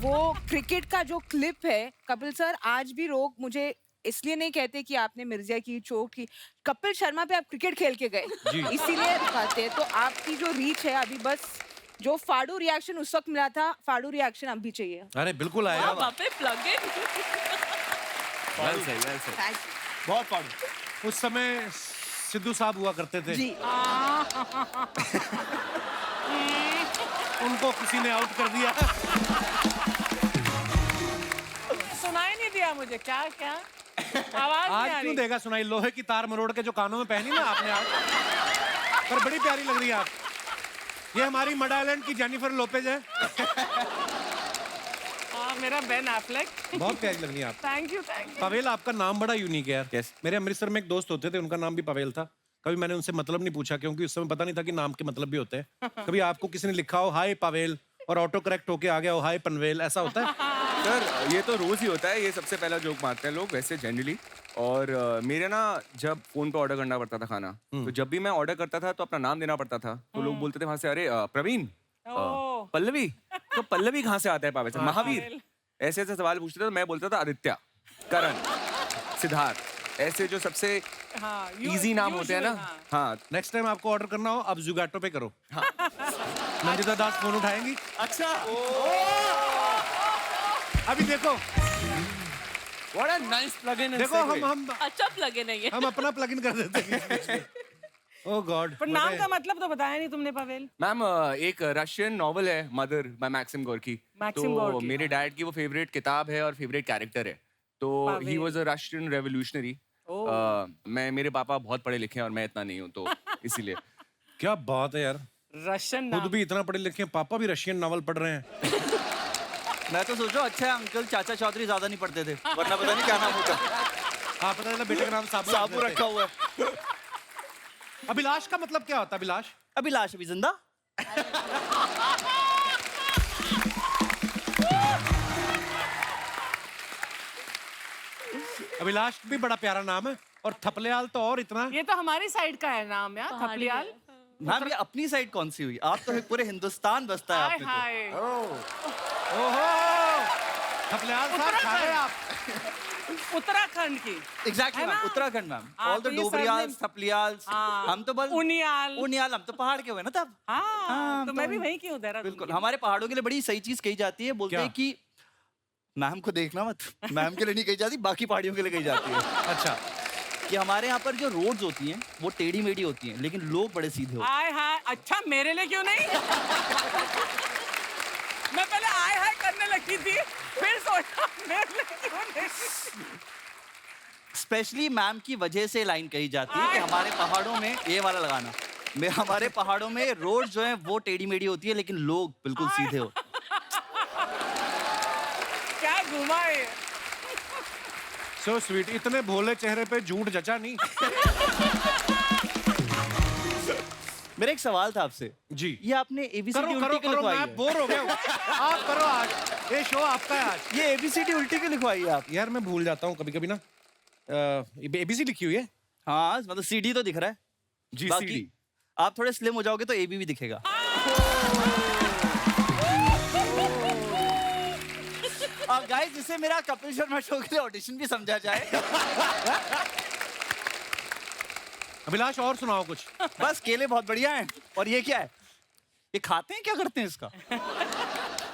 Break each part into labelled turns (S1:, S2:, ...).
S1: वो क्रिकेट का जो क्लिप है, कपिल सर आज भी लोग मुझे इसलिए नहीं कहते कि आपने मिर्जा की, चोक की, कपिल शर्मा पे आप क्रिकेट खेल के गए, इसीलिए कहते हैं। तो आपकी जो रीच है अभी, बस जो फाड़ू रिएक्शन उस वक्त मिला था, फाड़ू रिएक्शन अब भी चाहिए।
S2: अरे बिल्कुल आएगा।
S3: वहाँ पे प्लग इन।
S4: वेल सही, वेल सही।
S5: बहुत फाड़ू।
S2: उस समय सिद्धू साहब हुआ करते थे
S1: जी।
S2: उनको किसी ने आउट कर दिया।
S3: सुनाई नहीं दिया मुझे, क्या क्या आवाज
S2: आज
S3: नहीं आ
S2: क्यों
S3: रही।
S2: देगा सुनाई? लोहे की तार मरोड़ के जो कानों में पहनी ना आपने आज, पर बड़ी प्यारी लग रही है आप। ये हमारी मड आइलैंड की जेनिफर लोपेज है।
S3: मेरा बेन एफ्लेक।
S2: बहुत प्यारी लग रही है आप।
S3: Thank you, thank you.
S2: Pavel, आपका नाम बड़ा यूनिक है यार।
S4: Yes.
S2: मेरे अमृतसर में एक दोस्त होते थे, उनका नाम भी पवेल था। कभी मैंने उनसे मतलब नहीं पूछा, क्योंकि उस समय पता नहीं था कि नाम के मतलब भी होते हैं। कभी आपको किसी ने लिखा हो हाय पवेल और ऑटो करेक्ट होके आ गया हो हाय पनवेल, ऐसा होता है?
S4: सर ये तो रोज ही होता है, ये सबसे पहला जोक मारते हैं लोग वैसे जनरली। और मेरे ना जब फोन पे ऑर्डर करना पड़ता था खाना, तो जब भी मैं ऑर्डर करता था तो अपना नाम देना पड़ता था। तो लोग बोलते थे वहां से, अरे प्रवीण, पल्लवी, तो पल्लवी कहाँ से आता है पावे से? महावीर, ऐसे ऐसे सवाल पूछते थे। तो मैं बोलता था आदित्य, करण, सिद्धार्थ, ऐसे जो सबसे इजी नाम होते हैं ना। हाँ,
S2: नेक्स्ट टाइम आपको ऑर्डर करना हो, अब जुगाटो पे करो। नंदिता दास फोन उठाएंगी।
S4: अच्छा,
S2: अभी देखो,
S4: what a nice plug in.
S2: देखो हम
S3: अच्छा प्लग इन है ये।
S2: हम अपना प्लग इन कर देते हैं। Oh God.
S3: पर नाम का मतलब तो बताया नहीं तुमने पवेल।
S4: मैम एक रशियन नॉवल है Mother by Maxim Gorky.
S3: Maxim
S4: तो
S3: गोर्की,
S4: मेरे डैड की वो फेवरेट किताब है और फेवरेट कैरेक्टर है। तो he was a Russian revolutionary. मैं, मेरे पापा बहुत पढ़े लिखे हैं और मैं इतना नहीं हूँ, तो इसीलिए।
S2: क्या बात है यार,
S3: रशियन
S2: खुद
S3: नाम।
S2: भी इतना पढ़े लिखे हैं, पापा भी रशियन नॉवल पढ़ रहे हैं।
S5: मैं तो सोचो अच्छा है अंकल चाचा चौधरी ज्यादा नहीं पढ़ते थे, वरना पता नहीं क्या नाम होता।
S2: हाँ, पता चला बेटे का नाम साबू
S5: साबू रखा हुआ है।
S2: अभिलाष का मतलब क्या होता है? अभिलाष
S5: अभिलाष अभी जिंदा।
S2: अभिलाष भी बड़ा प्यारा नाम है, और थपलियाल तो और इतना।
S3: ये तो हमारी साइड का है नाम यार, थपलियाल।
S5: मैम ये अपनी साइड कौन सी हुई? आप तो पूरे हिंदुस्तान बसता है
S3: हाय
S5: आपने तो।
S3: हाय।
S2: ओहो, थपलियाल साहब खा रहे हैं आप।
S3: उत्तराखंड की।
S5: एग्जैक्टली
S3: है ना?
S5: Ma'am, Uttarakhand ma'am.
S3: हाँ,
S5: ऑल द
S3: तो ये
S5: डोबरियाल्स,
S3: सरनेम-
S5: थपलियाल्स, हम तो बल
S3: उनियाल।
S5: उनियाल, हम तो पहाड़ के हुए ना तब।
S3: हाँ, तो
S5: तो
S3: मैं भी वहीं की हूँ देहरादून
S5: बिल्कुल,
S3: की।
S5: हमारे पहाड़ों के लिए बड़ी सही चीज कही जाती है। बोलते
S2: क्या?
S5: हैं कि मैम को देखना मत, मैम के लिए नहीं कही जाती, बाकी पहाड़ियों के लिए कही जाती है।
S2: अच्छा,
S5: कि हमारे यहाँ पर जो रोड्स होती हैं वो टेढ़ी मेढ़ी होती हैं, लेकिन लोग बड़े सीधे होते हैं।
S3: आय हाय, अच्छा मेरे लिए क्यों नहीं? मैं पहले आय हाय करने लगी थी, फिर सोचा मेरे लिए क्यों नहीं?
S5: स्पेशली मैम की वजह से लाइन कही जाती है कि हमारे पहाड़ों में ये वाला लगाना। हमारे पहाड़ों में रोड जो है वो टेढ़ी मेढ़ी होती है, लेकिन लोग बिल्कुल सीधे होते हैं।
S3: क्या घुमा है?
S2: So sweet. इतने भोले चेहरे पे झूठ जचा नहीं।
S5: मेरा एक सवाल था आपसे
S2: जी,
S5: ये आपने एबीसीडी
S2: करो
S5: उल्टी
S2: करो
S5: क्यों
S2: करो,
S5: लिखवाई
S2: मैं
S5: है?
S2: बोर हो गया हूँ। आप करो आज, ये शो आपका है आज।
S5: ये एबीसीडी उल्टी क्यों लिखवाई है आप?
S2: यार मैं भूल जाता हूँ कभी कभी ना। एबीसी लिखी हुई है।
S5: हाँ मतलब सीडी तो दिख रहा है,
S4: GCD।
S5: आप थोड़े स्लिम हो जाओगे तो एबी भी दिखेगा। अब गाइस जिसे मेरा कपिल शर्मा शो के लिए ऑडिशन भी समझा जाए।
S2: अभिलाष और सुनाओ कुछ।
S5: बस केले बहुत बढ़िया हैं। और ये क्या है? ये खाते हैं, क्या करते हैं इसका?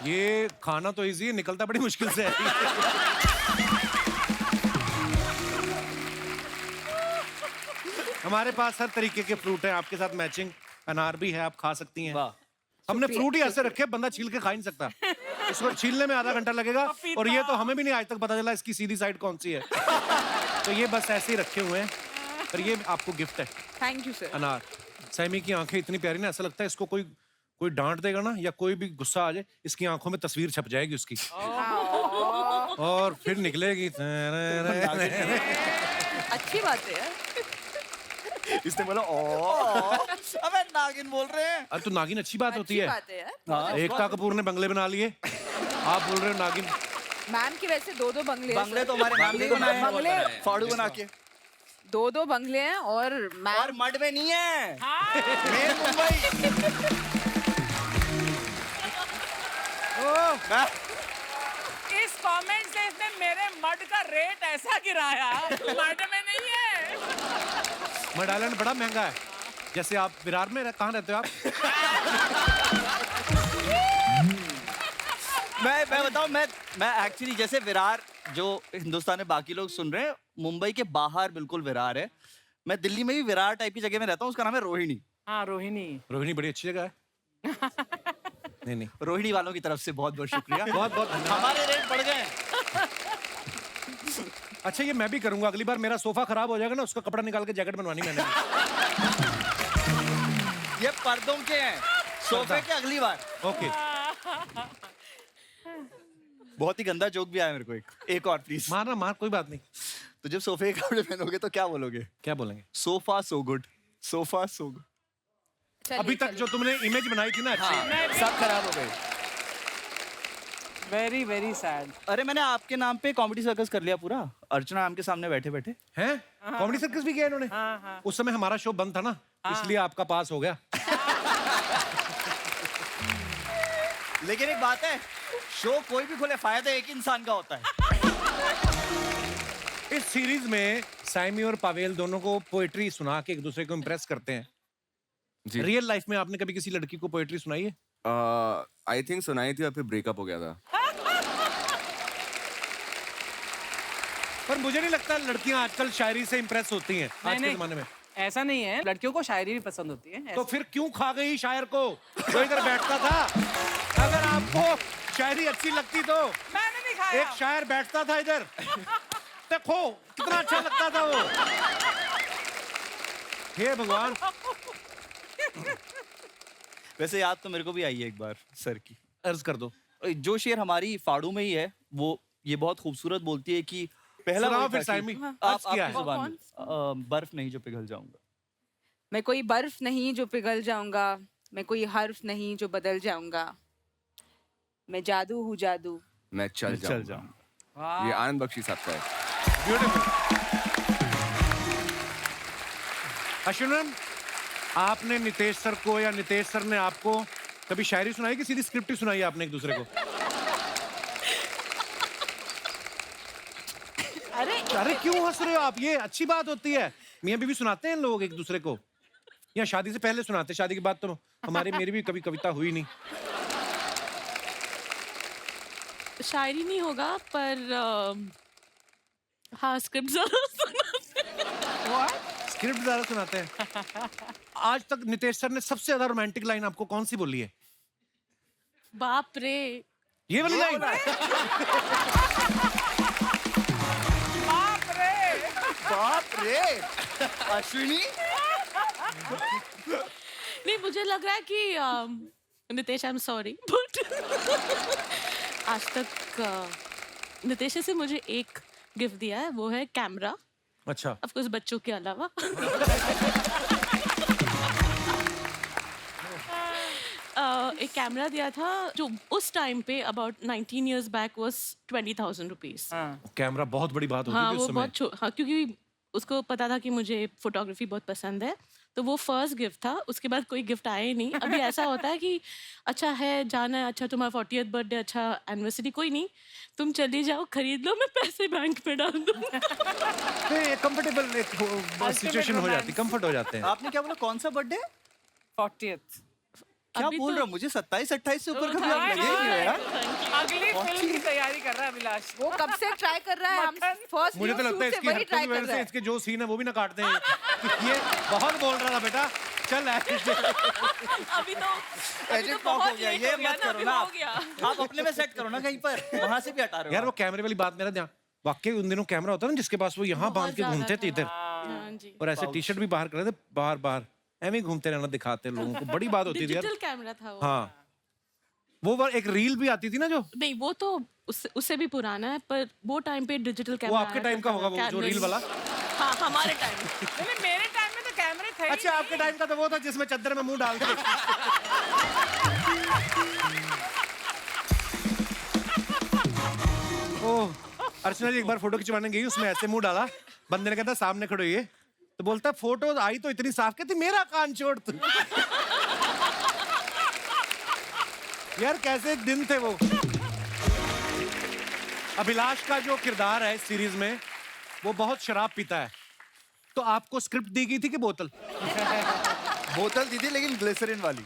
S2: ये खाना तो इजी है, निकलता बड़ी मुश्किल से है। हमारे पास हर तरीके के फ्रूट है, आपके साथ मैचिंग अनार भी है, आप खा सकती हैं।
S5: वाह,
S2: हमने फ्रूट ही ऐसे रखे बंदा छील के खा ही नहीं सकता। इसको छीलने में आधा घंटा लगेगा, और ये तो हमें भी नहीं आज तक पता चला इसकी सीधी साइड कौन सी है। तो ये बस ऐसे ही रखे हुए हैं, पर ये आपको गिफ्ट है।
S1: Thank you sir.
S2: अनार। सैमी की आंखें इतनी प्यारी ना, ऐसा लगता है इसको कोई कोई डांट देगा ना, या कोई भी गुस्सा आ जाए, इसकी आंखों में तस्वीर छप जाएगी उसकी, और फिर निकलेगी।
S1: अच्छी बात है यार।
S4: इसने बोला ओ।
S5: अबे नागिन बोल रहे हैं।
S2: अब तो नागिन अच्छी बात होती
S1: अच्छी
S2: है।
S1: बात है यार।
S5: हाँ,
S2: एकता कपूर ने बंगले बना लिए, आप बोल रहे हो नागिन।
S1: मैम की वैसे दो बंगले हैं
S5: बंगले
S1: सर।
S5: तो हमारे नाम नहीं बनाए हैं।
S1: बंगले
S5: फाड़ू बना के।
S1: दो बंगले हैं, और
S5: और
S1: मैम
S5: मड में नहीं है,
S3: हाँ,
S5: मेन मुंबई।
S3: इस कमेंट से इसने मेरे मड का रेट ऐसा गिराया, मड में नहीं है।
S2: मड आइलैंड बड़ा महंगा है। जैसे आप विरार में कहाँ रहते हो आप?
S5: मैं बताऊं, मैं एक्चुअली जैसे विरार जो हिंदुस्तान में बाकी लोग सुन रहे हैं, मुंबई के बाहर बिल्कुल विरार है। मैं दिल्ली में भी विरार टाइप की जगह में रहता हूँ, उसका नाम है रोहिणी।
S3: हाँ, रोहिणी।
S2: रोहिणी बड़ी अच्छी जगह है। नहीं
S5: रोहिणी वालों की तरफ से बहुत बहुत शुक्रिया।
S2: बहुत बहुत धन्यवाद।
S5: हमारे रेट बढ़ गए।
S2: अच्छा, ये मैं भी करूंगा। अगली बार मेरा सोफा खराब हो जाएगा ना, उसका कपड़ा निकाल के जैकेट बनवानी मैंने।
S5: ये पर्दों के हैं, सोफे के अगली बार।
S2: ओके।
S5: बहुत ही गंदा जोक भी आया मेरे को। एक और प्लीज।
S2: मार कोई बात नहीं।
S5: तो जब सोफे के कपड़े पहनोगे तो क्या बोलोगे?
S2: क्या बोलेंगे?
S5: Sofa so good, sofa so good.
S2: अभी तक जो तुमने इमेज बनाई थी ना अच्छी,
S5: सब खराब हो गए।
S3: Very very sad.
S5: अरे मैंने आपके नाम पे कॉमेडी सर्कस कर लिया पूरा, अर्चना मैम के सामने बैठे बैठे।
S2: हैं? कॉमेडी सर्कस भी किया इन्होंने? उस समय हमारा शो बंद था ना, इसलिए आपका पास हो गया।
S5: लेकिन एक बात है, शो कोई भी खोले, फायदा एक इंसान का होता है।
S2: इस सीरीज में साइमी और पावेल दोनों को पोएट्री सुना के एक दूसरे को इम्प्रेस करते हैं।
S4: जी।
S2: रियल लाइफ में आपने कभी किसी लड़की को पोएट्री सुनाई है?
S4: आई थिंक सुनाई थी और फिर ब्रेकअप हो गया था।
S2: पर मुझे नहीं लगता लड़कियां आजकल शायरी से इम्प्रेस होती हैं आज के जमाने में।
S3: ऐसा नहीं है, लड़कियों को शायरी भी पसंद होती है।
S2: तो फिर क्यों खा गई शायर को जो इधर बैठता था? अगर आपको शायरी अच्छी लगती तो
S3: मैंने नहीं खाया।
S2: एक शायर बैठता था इधर, देखो कितना अच्छा लगता था वो। हे भगवान।
S5: वैसे याद तो मेरे को भी आई है एक बार सर की।
S2: अर्ज कर दो।
S5: जो शेर हमारी फाड़ू में ही है, वो ये बहुत खूबसूरत बोलती है कि पहला
S2: सुनाओ
S5: वही
S2: फिर
S5: था
S2: साइमी।
S5: कि
S2: अर्ज
S5: आप
S2: क्या
S5: आपकी
S2: है?
S5: जुबान में, बर्फ नहीं जो पिघल जाऊंगा।
S1: मैं कोई बर्फ नहीं जो पिघल जाऊंगा, मैं कोई हर्फ नहीं जो बदल जाऊंगा, मैं जादू हूँ जादू।
S4: मैं चल
S5: चल
S4: जाऊंगा। ये आनंद बख्शी साहब का है।
S2: ब्यूटीफुल। अश्विन मैम, आपने नितेश सर को या नितेश सर ने आपको कभी शायरी सुनाई कि सीधी स्क्रिप्ट ही सुनाई है आपने एक दूसरे को? अरे क्यों हंस रहे हो आप? ये अच्छी बात होती है। मियां बीवी सुनाते हैं लोग एक दूसरे को, या शादी से पहले सुनाते? शादी के बाद तो मेरी भी कभी कविता हुई नहीं।
S6: शायरी नहीं होगा पर हाँ स्क्रिप्ट जरूर सुनाते हैं।
S2: स्क्रिप्ट ज्यादा सुनाते हैं। आज तक नितेश सर ने सबसे ज्यादा रोमांटिक लाइन आपको कौन सी बोली है?
S6: बाप रे।
S2: ये वाली लाइन?
S5: बाप रे अश्विनी।
S6: नहीं मुझे लग रहा है कि Nitesh I am sorry but आज तक नितेश से मुझे एक गिफ्ट दिया है, वो है कैमरा।
S2: अच्छा।
S6: ऑफ कोर्स बच्चों के अलावा। एक कैमरा दिया था जो उस टाइम पे about 19 years back was 20,000 rupees.
S2: Camera बहुत बड़ी बात होती
S6: हाँ
S2: थी
S6: वो
S2: उस समय।
S6: हाँ क्योंकि उसको पता था कि मुझे फोटोग्राफी बहुत पसंद है, तो वो फर्स्ट गिफ्ट था। उसके बाद कोई गिफ्ट आया ही नहीं। अभी ऐसा होता है कि अच्छा है जाना है, अच्छा तुम्हारा 40th बर्थडे, अच्छा एनिवर्सरी, कोई नहीं तुम चली जाओ खरीद लो, मैं पैसे बैंक में डाल दूंगा।
S2: कंफर्टेबल एक सिचुएशन हो जाती, कंफर्ट हो जाते हैं।
S5: आपने क्या बोला, कौन सा बर्थडे?
S3: 40th।
S5: क्या
S6: अभी
S5: बोल
S6: तो-
S5: रहा हूँ, मुझे 27-28 से ऊपर कभी आप
S6: thank
S5: लगे ही नहीं हो यार।
S3: अगली फिल्म की तैयारी कर रहा है अभिलाष।
S1: वो कब से ट्राई कर रहा है, हम फर्स्ट
S2: मुझे तो लगता है इसकी हरकत की वजह से इसके जो सीन है वो भी ना काटते हैं। ये बहुत बोल रहा था बेटा, चल
S6: अभी तो
S5: एजेंट लॉक हो गया, ये मत करो ना आप। आप अपने में सेट करो ना कहीं पर, वहां से भी हटा रहे हो
S2: यार। वो कैमरे वाली बात मेरा ध्यान, वाकई उन दिनों कैमरा होता है ना जिसके पास, वो यहाँ बांध के घूमते थे इधर, और ऐसे टी शर्ट भी बाहर कर रहे थे बार बार, ऐਵੇਂ घूमते रहना दिखाते लोगों को। बड़ी बात होती थी यार।
S6: डिजिटल कैमरा था वो।
S2: हाँ, वो एक रील भी आती थी ना जो,
S6: नहीं वो तो उससे भी पुराना है, पर वो टाइम पे डिजिटल
S2: वो
S6: कैमरा
S2: आपके टाइम का होगा, वो जो रील वाला।
S6: हाँ हमारे टाइम।
S3: नहीं, मेरे टाइम में तो कैमरे थे ही
S2: अच्छा, आपके टाइम का तो वो था जिसमें चद्दर में मुंह डाल के। ओह, अर्चना जी एक बार फोटो खिंचवाने गई, उसमें ऐसे मुंह डाला, बंदे ने कहता सामने खड़ो ये, तो बोलता फोटो आई तो इतनी साफ, कहती मेरा कान छोड़ तू। यार कैसे दिन थे वो। अभिलाष का जो किरदार है इस सीरीज में वो बहुत शराब पीता है, तो आपको स्क्रिप्ट दी गई थी कि बोतल?
S5: बोतल दी थी लेकिन ग्लिसरीन वाली,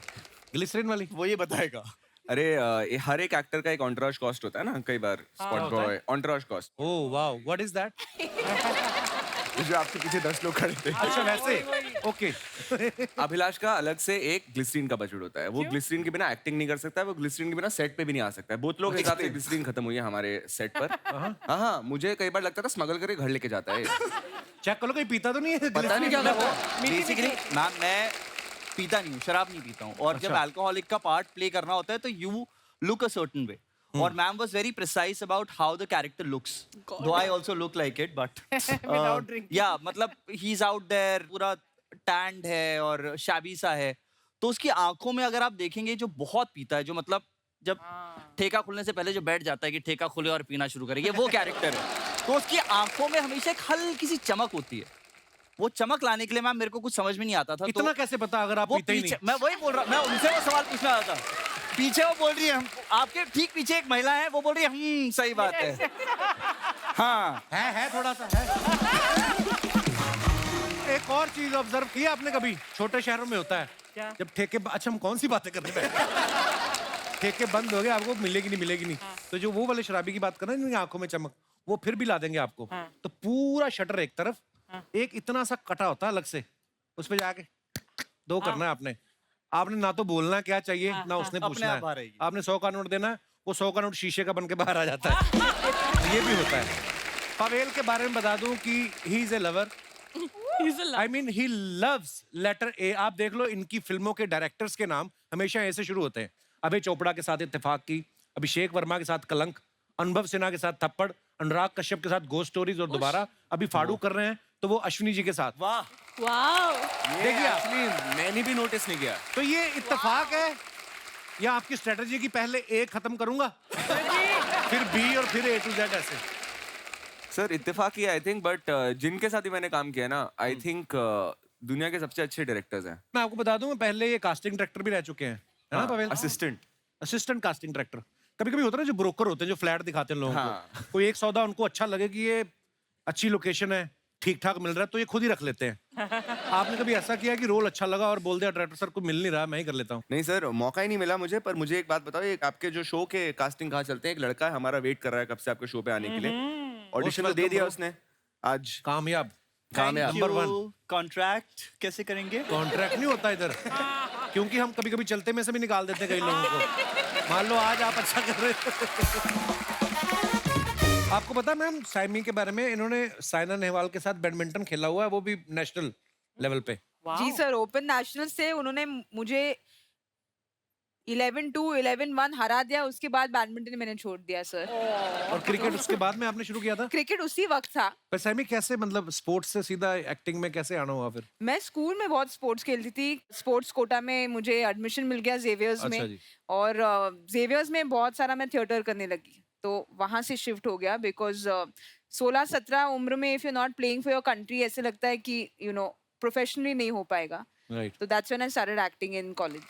S2: ग्लिसरीन वाली?
S5: वो ये बताएगा।
S4: अरे ये हर एक एक्टर का एक ऑन्टराज कॉस्ट होता है ना, कई बार spot boy entourage cost,
S2: oh wow, what is that?
S4: जो आपके पीछे 10 लोग खड़े थे।
S2: अच्छा वैसे, ओके।
S4: अभिलाष का अलग से एक ग्लिसरीन का बजट होता है। वो ग्लिसरीन के बिना एक्टिंग नहीं कर सकता है, वो ग्लिसरीन के बिना सेट पे भी नहीं आ सकता है। बहुत लोग एक आध ग्लिसरीन खत्म हुई है हमारे सेट पर। हाँ, मुझे कई बार लगता था स्मगल करके घर लेके जाता है।
S2: चेक करो कहीं पीता तो नहीं है?
S5: पता नहीं क्या वो बेसिकली मैम, मैं पीता नहीं हूँ, शराब नहीं पीता हूँ, और जब अल्कोहलिक का पार्ट प्ले करना होता है तो you look a certain way, और ma'am was very precise about how the character looks, though I also look like it, but yeah मतलब ही इज आउट देयर, पूरा टैंड है और शैबी सा है, तो उसकी आंखों में अगर आप देखेंगे जो बहुत पीता है, जो मतलब जब ठेका खुलने से पहले जो बैठ जाता है कि ठेका खुले और पीना शुरू करेंगे, वो कैरेक्टर है। तो उसकी आंखों में हमेशा एक हल्की सी चमक होती है। वो चमक लाने के लिए मैम मेरे को कुछ समझ में नहीं आता था।
S2: इतना
S5: तो
S2: कैसे पता अगर आप
S5: वो
S2: पीते ही नहीं?
S5: पीछे, मैं वही बोल रहा, मैं उनसे वो सवाल पूछना आया था। पीछे वो बोल रही है, आपके ठीक पीछे एक महिला है, वो बोल रही है सही बात है। हाँ
S2: है थोड़ा सा है। एक और चीज ऑब्जर्व की आपने कभी? छोटे शहरों में होता है
S3: क्या?
S2: जब ठेके, अच्छा हम कौन सी बातें कर रहे हैं? ठेके बंद हो गए, आपको मिलेगी नहीं मिलेगी नहीं, तो जो वो वाले शराबी की बात कर रहे हैं जिनकी आंखों में चमक, वो फिर भी ला देंगे आपको। तो पूरा शटर एक तरफ, एक इतना सा कटा होता है अलग से, उस पे जाके दो करना है आपने। आपने ना तो बोलना क्या चाहिए ना उसने पूछना
S5: आप आ
S2: है।
S5: रहेगी।
S2: आपने 100 का नोट देना है, वो 100 का नोट शीशे का बन के बाहर आ जाता है। ये भी होता है। पवेल के बारे में बता दूं कि he is a lover, I mean he loves letter A. आप देख लो इनकी फिल्मों के डायरेक्टर्स के नाम हमेशा ऐसे शुरू होते हैं। अभय चोपड़ा के साथ इत्तेफाक की, अभिषेक वर्मा के साथ कलंक, अनुभव सिन्हा के साथ थप्पड़, अनुराग कश्यप के साथ गोस्ट स्टोरीज, और दोबारा अभी फाड़ू कर रहे हैं तो वो अश्विनी जी के साथ।
S5: वाह,
S6: वाओ,
S2: देखिए आप,
S4: एक्चुअली मैंने भी नोटिस नहीं किया।
S2: तो ये इत्तेफाक है या आपकी स्ट्रेटजी की पहले ए खत्म करूंगा फिर बी और फिर ए टू जेड ऐसे?
S4: सर इत्तेफाक ही आई थिंक, बट जिनके साथ ही मैंने काम किया ना, आई थिंक दुनिया के सबसे अच्छे डायरेक्टर्स हैं।
S2: मैं आपको बता दूं, मैं पहले ये कास्टिंग डायरेक्टर भी रह चुके हैं, है ना Pavel?
S4: Assistant.
S2: Assistant casting director. कभी कभी होता है ना जो ब्रोकर होते हैं जो फ्लैट दिखाते हैं लोगों को, कोई एक सौदा उनको अच्छा लगे कि ये अच्छी लोकेशन है, ठीक ठाक मिल रहा है, तो ये खुद ही रख लेते हैं। आपने कभी ऐसा किया कि रोल अच्छा लगा और बोल दिया डायरेक्टर सर को मिल नहीं रहा, मैं ही कर लेता हूँ?
S4: नहीं सर, मौका ही नहीं मिला मुझे। पर मुझे एक बात बताओ, एक आपके जो शो के कास्टिंग कहाँ चलते हैं? एक लड़का है हमारा, वेट कर रहा है कब से आपके शो पे आने के लिए। ऑडिशन दे दिया उसने आज।
S2: कामयाब।
S4: कामयाब।
S2: नंबर 1।
S5: कॉन्ट्रैक्ट कैसे करेंगे?
S2: कॉन्ट्रैक्ट नहीं होता इधर, क्योंकि हम कभी कभी चलते में से भी निकाल देते हैं कई लोगों को। मान लो आज आप अच्छा कर रहे हो। आपको पता है मैम साइमी के बारे में, इन्होंने साइना नेहवाल के साथ बैडमिंटन खेला हुआ है, वो भी नेशनल लेवल पे।
S1: जी सर, ओपन नेशनल से उन्होंने मुझे 11-2, 11-1 हरा दिया। उसके बाद बैडमिंटन मैंने छोड़ दिया सर।
S2: और क्रिकेट उसके बाद में आपने शुरू किया था?
S1: क्रिकेट उसी वक्त था।
S2: पर साइमी कैसे, मतलब स्पोर्ट्स से सीधा एक्टिंग में कैसे आना हुआ फिर?
S1: मैं स्कूल में बहुत स्पोर्ट्स खेलती थी। स्पोर्ट्स कोटा में मुझे एडमिशन मिल गया जेवियर्स
S2: अच्छा
S1: में,
S2: जी।
S1: और जेवियर्स में बहुत सारा मैं थिएटर करने लगी, तो वहां से शिफ्ट हो गया। बिकॉज 16-17 उम्र में if you not playing for your country, ऐसे लगता है कि प्रोफेशनली नहीं हो पाएगा।
S2: राइट।
S1: तो that's when I started acting in college.